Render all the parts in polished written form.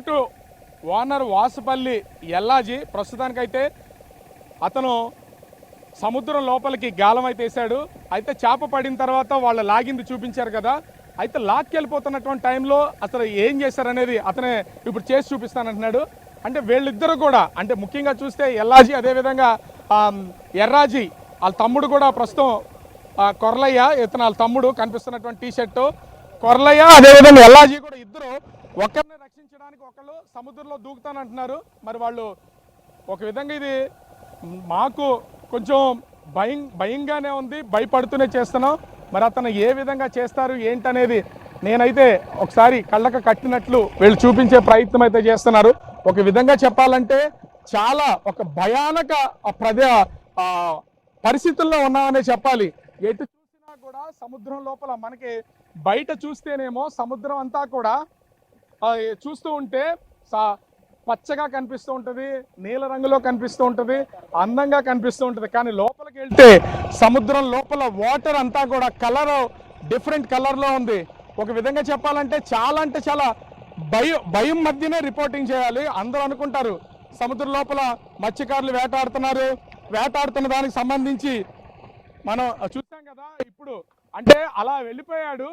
Boat owner Vasupalli Ellaji ప్రస్తుతానికైతే అతను సముద్రం లోపలికి గాలం అయితే వేశాడు. అయితే చేప పడిన తర్వాత వాళ్ళు లాగింది చూపించారు కదా, అయితే లాక్కెళ్ళిపోతున్నటువంటి టైంలో అతను ఏం చేశారనేది అతనే ఇప్పుడు చేసి చూపిస్తానంటున్నాడు. అంటే వీళ్ళిద్దరు కూడా అంటే ముఖ్యంగా చూస్తే ఎల్లాజీ అదేవిధంగా ఎర్రాజీ వాళ్ళ తమ్ముడు కూడా ప్రస్తుతం కొర్లయ్య ఇతను వాళ్ళ తమ్ముడు కనిపిస్తున్నటువంటి టీషర్టు కొర్లయ్య అదేవిధంగా ఎల్లాజీ కూడా ఇద్దరు ఒకరిని రక్షించడానికి ఒకళ్ళు సముద్రంలో దూకుతానంటున్నారు. మరి వాళ్ళు ఒక విధంగా ఇది మాకు కొంచెం భయంగానే ఉంది, భయపడుతూనే చేస్తున్నాం. మరి అతను ఏ విధంగా చేస్తారు ఏంటనేది నేనైతే ఒకసారి కళ్ళకు కట్టినట్లు వీళ్ళు చూపించే ప్రయత్నం అయితే చేస్తున్నారు. ఒక విధంగా చెప్పాలంటే చాలా ఒక భయానక పరిస్థితుల్లో ఉన్నామనే చెప్పాలి. ఎటు చూసినా కూడా సముద్రం లోపల మనకి బయట చూస్తేనేమో సముద్రం అంతా కూడా చూస్తూ ఉంటే పచ్చగా కనిపిస్తూ ఉంటుంది, నీల రంగులో కనిపిస్తూ ఉంటుంది, అందంగా కనిపిస్తూ ఉంటుంది. కానీ లోపలికి వెళ్తే సముద్రం లోపల వాటర్ అంతా కూడా కలర్ డిఫరెంట్ కలర్లో ఉంది. ఒక విధంగా చెప్పాలంటే చాలా భయం మధ్యనే రిపోర్టింగ్ చేయాలి. అందరూ అనుకుంటారు సముద్రం లోపల మత్స్యకారులు వేటాడుతున్న దానికి సంబంధించి మనం చూస్తాం కదా. ఇప్పుడు అంటే అలా వెళ్ళిపోయాడు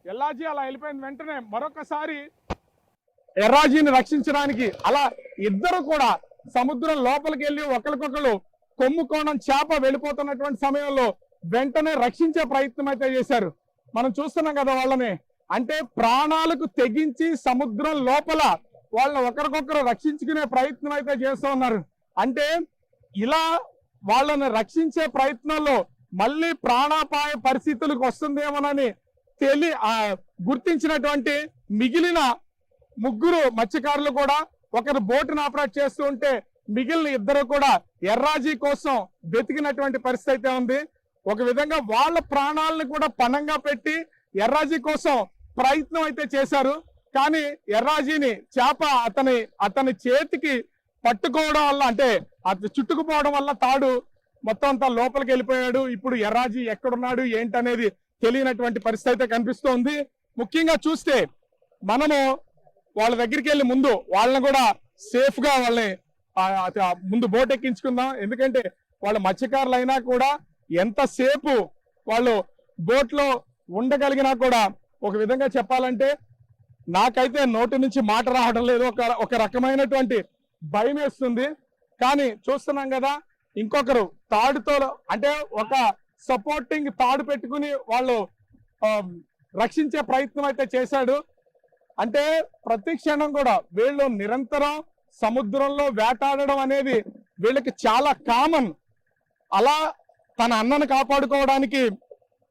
ఎల్లాజీ, అలా వెళ్ళిపోయిన వెంటనే మరొకసారి ఎర్రాజీని రక్షించడానికి అలా ఇద్దరు కూడా సముద్రం లోపలికి వెళ్ళి ఒకరికొకరు కొమ్ముకోణం చేప వెళ్ళిపోతున్నటువంటి సమయంలో వెంటనే రక్షించే ప్రయత్నం అయితే చేశారు. మనం చూస్తున్నాం కదా వాళ్ళని, అంటే ప్రాణాలకు తెగించి సముద్రం లోపల వాళ్ళని ఒకరికొకరు రక్షించుకునే ప్రయత్నం అయితే చేస్తూ ఉన్నారు. అంటే ఇలా వాళ్ళని రక్షించే ప్రయత్నంలో మళ్ళీ ప్రాణాపాయ పరిస్థితులకు వస్తుందేమోనని గుర్తించినటువంటి మిగిలిన ముగ్గురు మత్స్యకారులు కూడా ఒకరు బోటును ఆపరేట్ చేస్తూ ఉంటే మిగిలిన ఇద్దరు కూడా ఎర్రాజీ కోసం వెతికినటువంటి పరిస్థితి అయితే ఉంది. ఒక విధంగా వాళ్ళ ప్రాణాలను కూడా పణంగా పెట్టి ఎర్రాజీ కోసం ప్రయత్నం అయితే చేశారు. కానీ ఎర్రాజీని చేప అతని చేతికి పట్టుకోవడం వల్ల అంటే అది చుట్టుకుపోవడం వల్ల తాడు మొత్తం అంతా లోపలికి వెళ్ళిపోయాడు. ఇప్పుడు ఎర్రాజీ ఎక్కడున్నాడు ఏంటనేది తెలియనటువంటి పరిస్థితి అయితే కనిపిస్తోంది. ముఖ్యంగా చూస్తే మనము వాళ్ళ దగ్గరికి వెళ్ళి ముందు వాళ్ళని కూడా సేఫ్ గా వాళ్ళని ముందు బోట్ ఎక్కించుకుందాం. ఎందుకంటే వాళ్ళ మత్స్యకారులు అయినా కూడా ఎంతసేపు వాళ్ళు బోట్ లో ఉండగలిగినా కూడా ఒక విధంగా చెప్పాలంటే నాకైతే నోటి నుంచి మాట రావడం లేదు, ఒక రకమైనటువంటి భయం వేస్తుంది. కానీ చూస్తున్నాం కదా ఇంకొకరు తాడుతో అంటే ఒక సపోర్టింగ్ తాడు పెట్టుకుని వాళ్ళు రక్షించే ప్రయత్నం అయితే చేశాడు. అంటే ప్రతి క్షణం కూడా వీళ్ళు నిరంతరం సముద్రంలో వేటాడడం అనేది వీళ్ళకి చాలా కామన్. అలా తన అన్నను కాపాడుకోవడానికి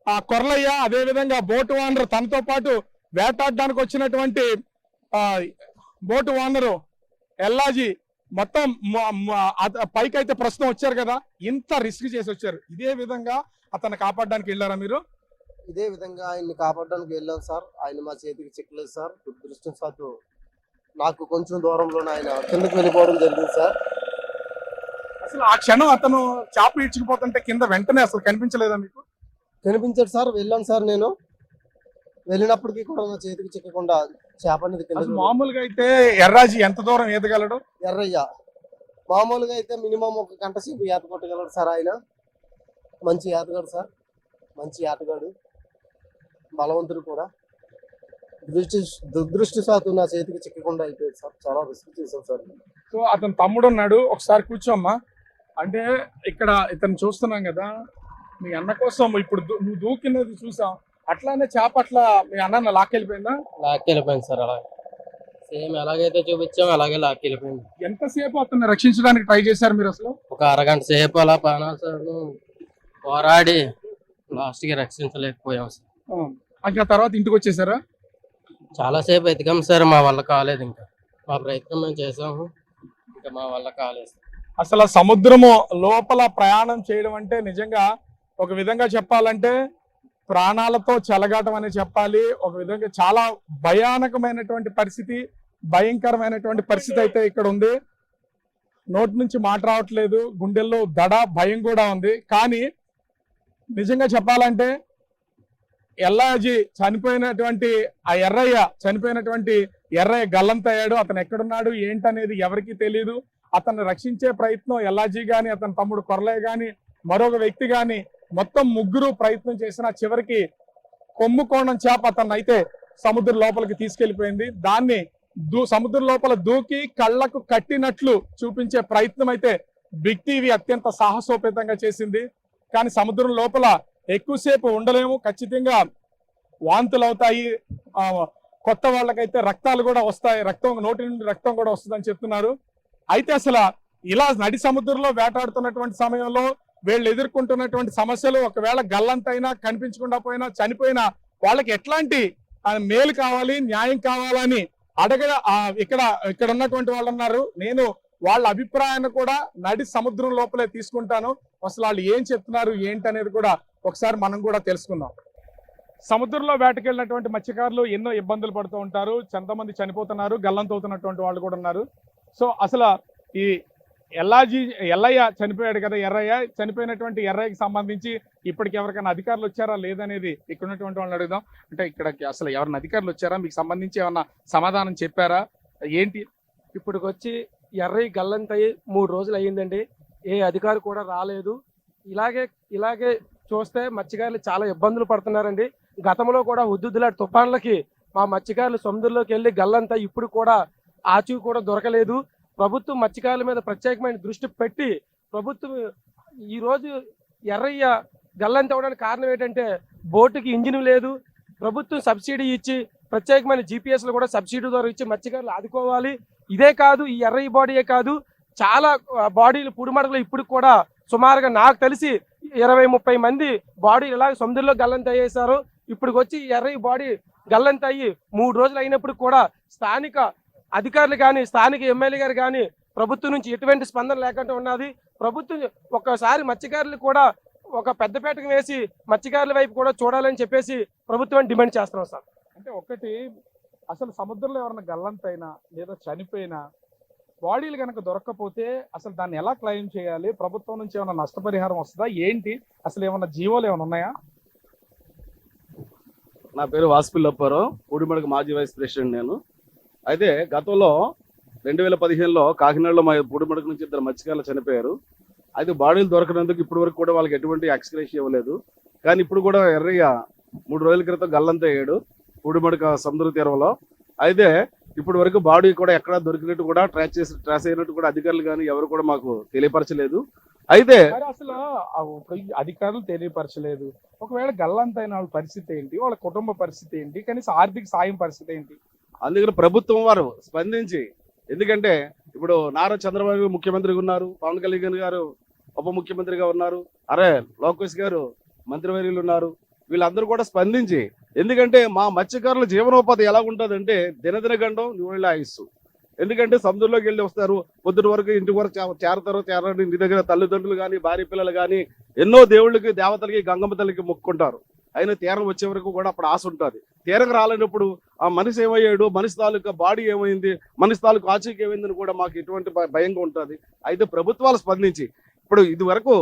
ఆ కొర్లయ్య అదేవిధంగా బోటు ఓనర్ తనతో పాటు వేటాడడానికి వచ్చినటువంటి బోటు ఓనరు ఎల్లాజీ మొత్తం పైకి అయితే ప్రస్తుతం వచ్చారు కదా, ఇంత రిస్క్ చేసి వచ్చారు. ఇదే విధంగా అతన్ని కాపాడడానికి వెళ్ళారా మీరు? ఇదే విధంగా ఆయన్ని కాపాడడానికి వెళ్ళాం సార్. ఆయన మా చేతికి చిక్కలేదు సార్. దురదృష్టవశాత్తు నాకు కొంచెం దూరంలోనే ఆయన కిందకి వెళ్ళిపోవడం జరిగింది సార్. అసలు ఆ క్షణం అతను చేప ఈడ్చుకుపోతుంటే కింద వెంటనే అసలు కనిపించలేదా మీకు? కనిపించాడు సార్. వెళ్ళాను సార్. నేను వెళ్ళినప్పటికీ కూడా నా చేతికి చిక్కకుండా చేప అనేది కింద. మామూలుగా అయితే ఎర్రాజీ ఎంత దూరం ఈదగలడు? ఎర్రయ్య మామూలుగా అయితే మినిమం 1 గంట సేపు ఈత కొట్టగలడు సార్. ఆయన మంచి ఈతగాడు సార్, మంచి ఆటగాడు, బలవంతుడు కూడా. దురదృష్టవశాత్తు నా చేతికి చిక్కకుండా అయిపోయాడు సార్. చాలా రిస్క్ చేశాం సార్. సో అతని తమ్ముడు ఉన్నాడు, ఒకసారి కూర్చోమ్మా. అంటే ఇక్కడ ఇతను చూస్తున్నాం కదా, మీ అన్న కోసం ఇప్పుడు నువ్వు దూకినది చూసాం, అట్లానే చేప అట్లా మీ అన్న లాక్కెళ్ళిపోయిందా? లాక్కెళ్ళిపోయింది సార్. అలా సేమ్ ఎలాగైతే చూపించాం అలాగే లాక్కెళ్ళిపోయింది. ఎంతసేపు అతన్ని రక్షించడానికి ట్రై చేశారు మీరు? అసలు ఒక అరగంట సేపు అలా ప్రాణాలు పోరాడి లాస్ట్ కి రక్షించలేకపోయాం సార్. ఇంకా తర్వాత ఇంటికి వచ్చేసారా? చాలా సేపు ఎతికాం సార్, మా వల్ల కాలేదు. ఇంకా మా ప్రయత్నం మేము చేసాము, ఇంకా మా వల్ల కాలేదు. అసలు సముద్రము లోపల ప్రయాణం చేయడం అంటే నిజంగా ఒక విధంగా చెప్పాలంటే ప్రాణాలతో చెలగాటం అని చెప్పాలి. ఒక విధంగా చాలా భయానకమైనటువంటి పరిస్థితి, భయంకరమైనటువంటి పరిస్థితి అయితే ఇక్కడ ఉంది. నోటి నుంచి మాట రావట్లేదు, గుండెల్లో దడ భయం కూడా ఉంది. కానీ నిజంగా చెప్పాలంటే ఎల్లాజీ చనిపోయినటువంటి ఆ ఎర్రయ్య చనిపోయినటువంటి ఎర్రయ్య గల్లంతయ్యాడు. అతను ఎక్కడున్నాడు ఏంటనేది ఎవరికీ తెలియదు. అతన్ని రక్షించే ప్రయత్నం ఎల్లాజీ గాని, అతని తమ్ముడు కొరలయ్య గాని, మరొక వ్యక్తి గాని మొత్తం ముగ్గురు ప్రయత్నం చేసిన చివరికి కొమ్ము కోణం చేప అతన్ని అయితే సముద్రం లోపలికి తీసుకెళ్లిపోయింది. దాన్ని సముద్రం లోపల దూకి కళ్ళకు కట్టినట్లు చూపించే ప్రయత్నం అయితే బిగ్ టీవీ అత్యంత సాహసోపేతంగా చేసింది. కానీ సముద్రం లోపల ఎక్కువసేపు ఉండలేము, ఖచ్చితంగా వాంతులు అవుతాయి, కొత్త వాళ్ళకైతే రక్తాలు కూడా వస్తాయి, నోటి నుండి రక్తం కూడా వస్తుందని చెప్తున్నారు. అయితే అసలు ఇలా నడి సముద్రంలో వేటాడుతున్నటువంటి సమయంలో వీళ్ళు ఎదుర్కొంటున్నటువంటి సమస్యలు, ఒకవేళ గల్లంతైనా కనిపించకుండా పోయినా చనిపోయినా వాళ్ళకి ఎట్లాంటి మేలు కావాలి, న్యాయం కావాలని ఇక్కడ ఉన్నటువంటి వాళ్ళు ఉన్నారు. నేను వాళ్ళ అభిప్రాయాన్ని కూడా నడి సముద్రం లోపలే తీసుకుంటాను. అసలు వాళ్ళు ఏం చెప్తున్నారు ఏంటి అనేది కూడా ఒకసారి మనం కూడా తెలుసుకుందాం. సముద్రంలో వేటకెళ్ళినటువంటి మత్స్యకారులు ఎన్నో ఇబ్బందులు పడుతూ ఉంటారు, ఎంతమంది చనిపోతున్నారు, గల్లంతవుతున్నటువంటి వాళ్ళు కూడా ఉన్నారు. సో అసలు ఈ ఎల్లయ్య చనిపోయాడు కదా, ఎర్రయ్య చనిపోయినటువంటి ఎర్రయ్యకి సంబంధించి ఇప్పటికి ఎవరికైనా అధికారులు వచ్చారా లేదనేది ఇక్కడ ఉన్నటువంటి వాళ్ళని అడుగుదాం. అంటే ఇక్కడికి అసలు ఎవరైనా అధికారులు వచ్చారా, మీకు సంబంధించి ఏమన్నా సమాధానం చెప్పారా ఏంటి? ఇప్పటికి వచ్చి ఎర్రయ్య గల్లంతయ్యి 3 రోజులు అయ్యిందండి. ఏ అధికారి కూడా రాలేదు. ఇలాగే చూస్తే మత్స్యకారులు చాలా ఇబ్బందులు పడుతున్నారండి. గతంలో కూడా హుద్దులాంటి తుఫాన్లకి మా మత్స్యకారులు సముద్రంలోకి వెళ్ళి గల్లంతా ఇప్పుడు కూడా ఆచూ కూడా దొరకలేదు. ప్రభుత్వం మత్స్యకారుల మీద ప్రత్యేకమైన దృష్టి పెట్టి ప్రభుత్వం ఈరోజు ఎర్రయ్య గల్లంత అవ్వడానికి కారణం ఏంటంటే బోటుకి ఇంజిన్ లేదు. ప్రభుత్వం సబ్సిడీ ఇచ్చి ప్రత్యేకమైన జీపీఎస్లు కూడా సబ్సిడీ ద్వారా ఇచ్చి మత్స్యకారులు ఆదుకోవాలి. ఇదే కాదు, ఈ ఎర్రయ్య బాడీయే కాదు, చాలా బాడీలు పుడిమడకలు ఇప్పుడు కూడా సుమారుగా నాకు తెలిసి 20-30 మంది బాడీలు ఇలాగ సముద్రంలో గల్లంత అయ్యేసారు. ఇప్పుడు వచ్చి ఎర్రయ్య బాడీ గల్లంత అయ్యి 3 రోజులు అయినప్పుడు కూడా స్థానిక అధికారులు కానీ, స్థానిక ఎమ్మెల్యే గారు కానీ ప్రభుత్వం నుంచి ఎటువంటి స్పందన లేకుండా ఉన్నది. ప్రభుత్వం ఒక్కసారి మత్స్యకారులు కూడా ఒక పెద్దపేటకు వేసి మత్స్యకారుల వైపు కూడా చూడాలని చెప్పేసి ప్రభుత్వాన్ని డిమాండ్ చేస్తున్నాం సార్. అంటే ఒకటి, అసలు సముద్రంలో ఎవరైనా గల్లంతైనా లేదా చనిపోయినా బాడీలు కనుక దొరక్కపోతే అసలు దాన్ని ఎలా క్లెయిమ్ చేయాలి? ప్రభుత్వం నుంచి ఏమైనా నష్టపరిహారం వస్తుందా ఏంటి? అసలు ఏమైనా జీవోలు ఏమైనా ఉన్నాయా? నా పేరు వాసుపిల్లప్పారావు, పూడిమడక మాజీ వైస్ ప్రెసిడెంట్ నేను. అయితే గతంలో 2015లో కాకినాడలో మా పూడిమడక నుంచి 2 మత్స్యకారులు చనిపోయారు. అయితే బాడీలు దొరకనందుకు ఇప్పటి వరకు కూడా వాళ్ళకి ఎటువంటి ఎక్స్గ్రేషియా ఇవ్వలేదు. కానీ ఇప్పుడు కూడా ఎర్రయ్య 3 రోజుల క్రితం గల్లంతయ్యాడు పూడిమడక సముద్ర తీరంలో. అయితే ఇప్పటి వరకు బాడీ కూడా ఎక్కడ దొరికినట్టు కూడా ట్రాస్ అయినట్టు కూడా అధికారులు కానీ ఎవరు కూడా మాకు తెలియపరచలేదు. అయితే అసలు అధికారులు తెలియపరచలేదు, ఒకవేళ గల్లంతైన వాళ్ళ పరిస్థితి ఏంటి, వాళ్ళ కుటుంబ పరిస్థితి ఏంటి, కనీసం ఆర్థిక సాయం పరిస్థితి ఏంటి? అందుకని ప్రభుత్వం వారు స్పందించి, ఎందుకంటే ఇప్పుడు నారా చంద్రబాబు ముఖ్యమంత్రిగా ఉన్నారు, పవన్ కళ్యాణ్ గారు ఉప ముఖ్యమంత్రిగా ఉన్నారు, లోకేష్ గారు మంత్రివర్యులు ఉన్నారు, వీళ్ళందరూ కూడా స్పందించి, ఎందుకంటే మా మత్స్యకారుల జీవనోపాధి ఎలా ఉంటుందంటే దినదిన గండం నీళ్ళ ఆయుస్సు. ఎందుకంటే సముద్రంలోకి వెళ్ళి వస్తారు, పొద్దుటి వరకు ఇంటి వరకు చేరని ఇంటి దగ్గర తల్లిదండ్రులు కానీ భార్య పిల్లలు కానీ ఎన్నో దేవుళ్ళకి దేవతలకి గంగమ్మ తల్లికి మొక్కుకుంటారు. అయినా తీరం వచ్చే వరకు కూడా అప్పుడు ఆశ ఉంటుంది. తీరం రాలేనప్పుడు ఆ మనిషి ఏమయ్యాడు, మనిషి తాలూకా బాడీ ఏమైంది, మనిషి తాలూకా ఆచూకీ ఏమైందని కూడా మాకు ఎటువంటి భయంగా ఉంటుంది. అయితే ప్రభుత్వాలు స్పందించి ఇప్పుడు ఇది వరకు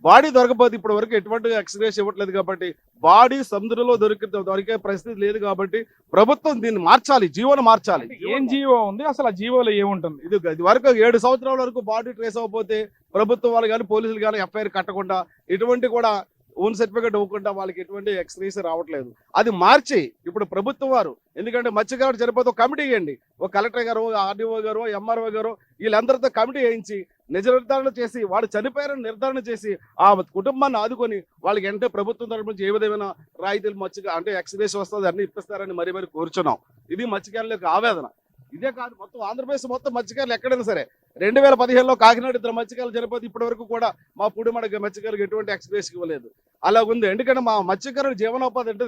బాడీ దొరకపోతే ఇప్పటి వరకు ఎటువంటి ఎక్స్గ్రేస్ ఇవ్వట్లేదు. కాబట్టి బాడీ సముద్రంలో దొరికే పరిస్థితి లేదు. కాబట్టి ప్రభుత్వం దీన్ని మార్చాలి, జీవోను మార్చాలి. ఏం జీవో ఉంది అసలు? ఆ జీవోలో ఏముంటుంది? ఇది వరకు 7 సంవత్సరాల వరకు బాడీ ట్రేస్ అవ్వకపోతే ప్రభుత్వం వాళ్ళు కానీ పోలీసులు కానీ ఎఫ్ఐఆర్ కట్టకుండా, ఎటువంటి కూడా ఓన్ సర్టిఫికేట్ ఇవ్వకుండా వాళ్ళకి ఎటువంటి ఎక్స్గ్రేస్ రావట్లేదు. అది మార్చి ఇప్పుడు ప్రభుత్వం వారు, ఎందుకంటే మత్స్యకారుడు చనిపోతే ఒక కమిటీ వేయండి, ఒక కలెక్టర్ గారు, ఆర్డీఓ గారు, ఎంఆర్ఓ గారు, వీళ్ళందరితో కమిటీ వేయించి నిజ నిర్ధారణ చేసి వాడు చనిపోయారని నిర్ధారణ చేసి ఆ కుటుంబాన్ని ఆదుకొని వాళ్ళకి అంటే ప్రభుత్వం తరపు నుంచి ఏ విధమైన రాయితీలు అంటే ఎక్స్గ్రేస్ వస్తుంది అన్ని ఇప్పిస్తారని మరీ కోరుచున్నాం. ఇది మత్స్యకారుల యొక్క ఆవేదన. ఇదే కాదు, మొత్తం ఆంధ్రప్రదేశ్ మొత్తం మత్స్యకారులు ఎక్కడైనా సరే 2015లో కాకినాడ 2 మత్స్యకారులు చనిపోతే ఇప్పటి వరకు కూడా మా పూడిమడక మత్స్యకారులకు ఎటువంటి ఎక్స్గ్రేస్ ఇవ్వలేదు. అలాగుంది. ఎందుకంటే మా మత్స్యకారుల జీవనోపాధి అంటే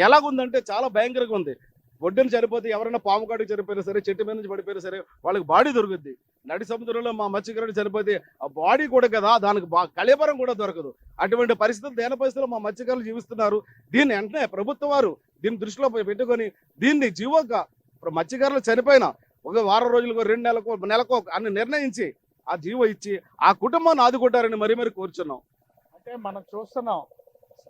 ఎలాగుందంటే చాలా భయంకరంగా ఉంది. ఒడ్డున చనిపోతే ఎవరైనా పాము కాడికి చనిపోయినా సరే, చెట్టు మీద నుంచి పడిపోయినా సరే వాళ్ళకి బాడీ దొరుకుద్ది. నడి సముద్రంలో మా మత్స్యకారుడు చనిపోతే ఆ బాడీ కూడా కదా, దానికి కళేబరం కూడా దొరకదు. అటువంటి పరిస్థితులు దేన పరిస్థితుల్లో మా మత్స్యకారులు జీవిస్తున్నారు. దీన్ని వెంటనే ప్రభుత్వం వారు దీన్ని దృష్టిలో పెట్టుకొని దీన్ని జీవోగా మత్స్యకారులు చనిపోయిన ఒక వారం రోజులకు 2 నెలకో అని నిర్ణయించి ఆ జీవో ఇచ్చి ఆ కుటుంబాన్ని ఆదుకుంటారని మరీ కోరుచున్నాం. అంటే మనం చూస్తున్నాం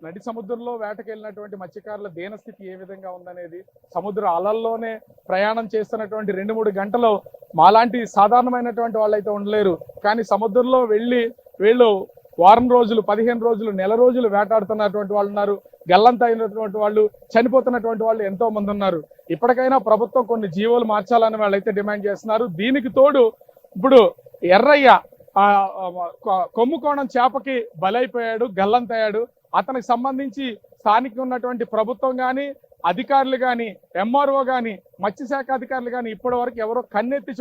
నడి సముద్రంలో వేటకెళ్ళినటువంటి మత్స్యకారుల దీనస్థితి ఏ విధంగా ఉందనేది, సముద్ర అలల్లోనే ప్రయాణం చేస్తున్నటువంటి 2-3 గంటలు మాలాంటి సాధారణమైనటువంటి వాళ్ళైతే ఉండలేరు. కానీ సముద్రంలో వెళ్ళి వీళ్ళు వారం రోజులు, 15 రోజులు, నెల రోజులు వేటాడుతున్నటువంటి వాళ్ళు ఉన్నారు. గల్లంత అయినటువంటి వాళ్ళు, చనిపోతున్నటువంటి వాళ్ళు ఎంతో మంది ఉన్నారు. ఇప్పటికైనా ప్రభుత్వం కొన్ని జీవోలు మార్చాలని వాళ్ళైతే డిమాండ్ చేస్తున్నారు. దీనికి తోడు ఇప్పుడు ఎర్రయ్య కొమ్ముకోణం చేపకి బలైపోయాడు, గల్లంతయ్యాడు. అతనికి సంబంధించి స్థానిక ఉన్నటువంటి ప్రభుత్వం కానీ, అధికారులు కానీ, ఎంఆర్ఓ కానీ, మత్స్యశాఖ అధికారులు కానీ ఇప్పటి వరకు ఎవరో కన్నెత్తి